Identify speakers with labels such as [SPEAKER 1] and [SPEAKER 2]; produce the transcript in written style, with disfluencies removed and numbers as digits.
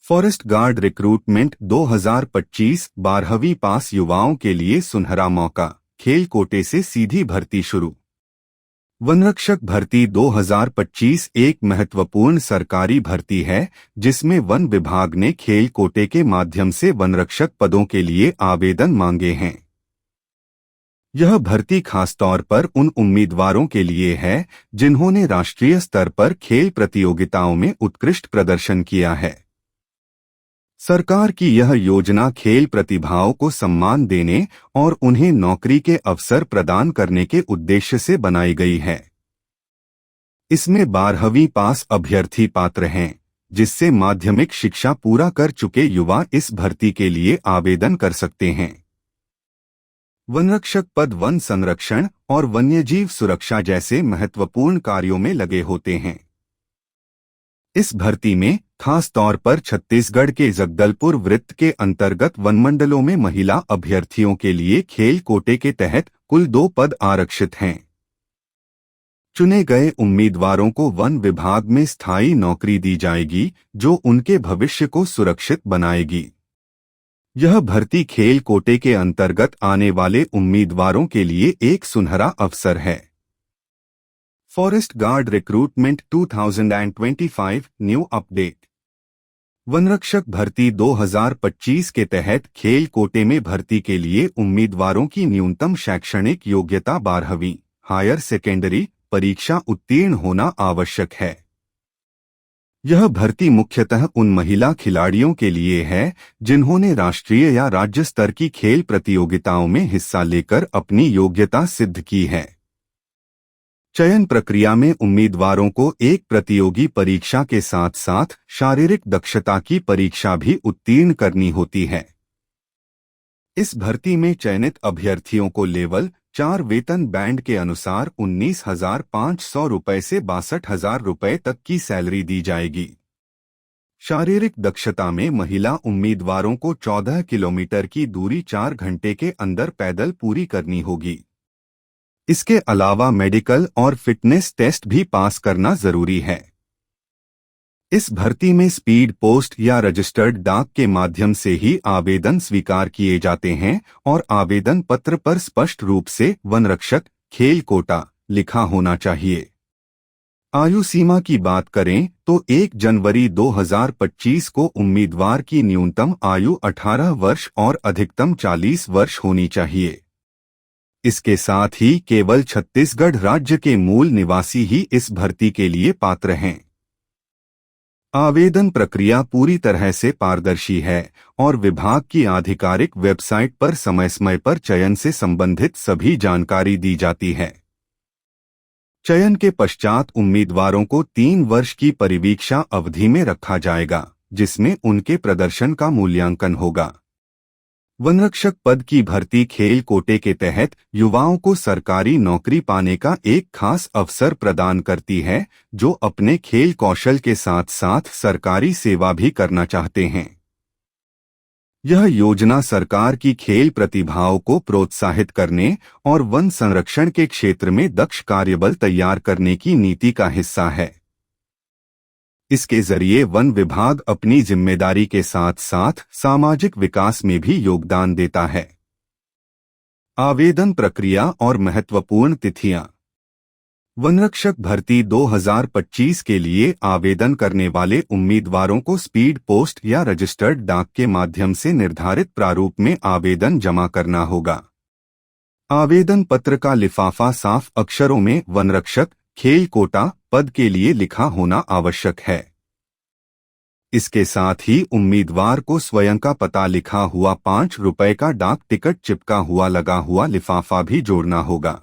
[SPEAKER 1] Forest guard recruitment 2025 12वीं पास युवाओं के लिए सुनहरा मौका, खेल कोटे से सीधी भर्ती शुरू। वनरक्षक भर्ती 2025 एक महत्वपूर्ण सरकारी भर्ती है जिसमें वन विभाग ने खेल कोटे के माध्यम से वनरक्षक पदों के लिए आवेदन मांगे हैं। यह भर्ती खासतौर पर उन उम्मीदवारों के लिए है जिन्होंने राष्ट्रीय स्तर पर खेल प्रतियोगिताओं में उत्कृष्ट प्रदर्शन किया है। सरकार की यह योजना खेल प्रतिभाओं को सम्मान देने और उन्हें नौकरी के अवसर प्रदान करने के उद्देश्य से बनाई गई है। इसमें 12वीं पास अभ्यर्थी पात्र हैं, जिससे माध्यमिक शिक्षा पूरा कर चुके युवा इस भर्ती के लिए आवेदन कर सकते हैं। वनरक्षक पद वन संरक्षण और वन्यजीव सुरक्षा जैसे महत्वपूर्ण कार्यों में लगे होते हैं। इस भर्ती में खास तौर पर छत्तीसगढ़ के जगदलपुर वृत्त के अंतर्गत वनमंडलों में महिला अभ्यर्थियों के लिए खेल कोटे के तहत कुल 2 पद आरक्षित हैं। चुने गए उम्मीदवारों को वन विभाग में स्थायी नौकरी दी जाएगी, जो उनके भविष्य को सुरक्षित बनाएगी। यह भर्ती खेल कोटे के अंतर्गत आने वाले उम्मीदवारों के लिए एक सुनहरा अवसर है। Forest guard recruitment 2025 new update. वनरक्षक भर्ती 2025 के तहत खेल कोटे में भर्ती के लिए उम्मीदवारों की न्यूनतम शैक्षणिक योग्यता 12वीं हायर सेकेंडरी परीक्षा उत्तीर्ण होना आवश्यक है। यह भर्ती मुख्यतः उन महिला खिलाड़ियों के लिए है जिन्होंने राष्ट्रीय या राज्य स्तर की खेल प्रतियोगिताओं में हिस्सा लेकर अपनी योग्यता सिद्ध की है। चयन प्रक्रिया में उम्मीदवारों को एक प्रतियोगी परीक्षा के साथ साथ शारीरिक दक्षता की परीक्षा भी उत्तीर्ण करनी होती है। इस भर्ती में चयनित अभ्यर्थियों को लेवल 4 वेतन बैंड के अनुसार 19,500 रुपये से 62,000 रुपये तक की सैलरी दी जाएगी। शारीरिक दक्षता में महिला उम्मीदवारों को 14 किलोमीटर की दूरी 4 घंटे के अंदर पैदल पूरी करनी होगी। इसके अलावा मेडिकल और फिटनेस टेस्ट भी पास करना जरूरी है। इस भर्ती में स्पीड पोस्ट या रजिस्टर्ड डाक के माध्यम से ही आवेदन स्वीकार किए जाते हैं और आवेदन पत्र पर स्पष्ट रूप से वनरक्षक खेल कोटा लिखा होना चाहिए। आयु सीमा की बात करें तो 1 जनवरी 2025 को उम्मीदवार की न्यूनतम आयु 18 वर्ष और अधिकतम 40 वर्ष होनी चाहिए। इसके साथ ही केवल छत्तीसगढ़ राज्य के मूल निवासी ही इस भर्ती के लिए पात्र हैं। आवेदन प्रक्रिया पूरी तरह से पारदर्शी है और विभाग की आधिकारिक वेबसाइट पर समय-समय पर चयन से संबंधित सभी जानकारी दी जाती है। चयन के पश्चात उम्मीदवारों को 3 वर्ष की परिवीक्षा अवधि में रखा जाएगा, जिसमें उनके प्रदर्शन का मूल्यांकन होगा। वनरक्षक पद की भर्ती खेल कोटे के तहत युवाओं को सरकारी नौकरी पाने का एक खास अवसर प्रदान करती है, जो अपने खेल कौशल के साथ साथ सरकारी सेवा भी करना चाहते हैं। यह योजना सरकार की खेल प्रतिभाओं को प्रोत्साहित करने और वन संरक्षण के क्षेत्र में दक्ष कार्यबल तैयार करने की नीति का हिस्सा है। इसके जरिए वन विभाग अपनी जिम्मेदारी के साथ साथ सामाजिक विकास में भी योगदान देता है। आवेदन प्रक्रिया और महत्वपूर्ण तिथियां। वनरक्षक भर्ती 2025 के लिए आवेदन करने वाले उम्मीदवारों को स्पीड पोस्ट या रजिस्टर्ड डाक के माध्यम से निर्धारित प्रारूप में आवेदन जमा करना होगा। आवेदन पत्र का लिफाफा साफ अक्षरों में वनरक्षक खेल कोटा पद के लिए लिखा होना आवश्यक है। इसके साथ ही उम्मीदवार को स्वयं का पता लिखा हुआ 5 रुपये का डाक टिकट चिपका हुआ लगा हुआ लिफाफा भी जोड़ना होगा।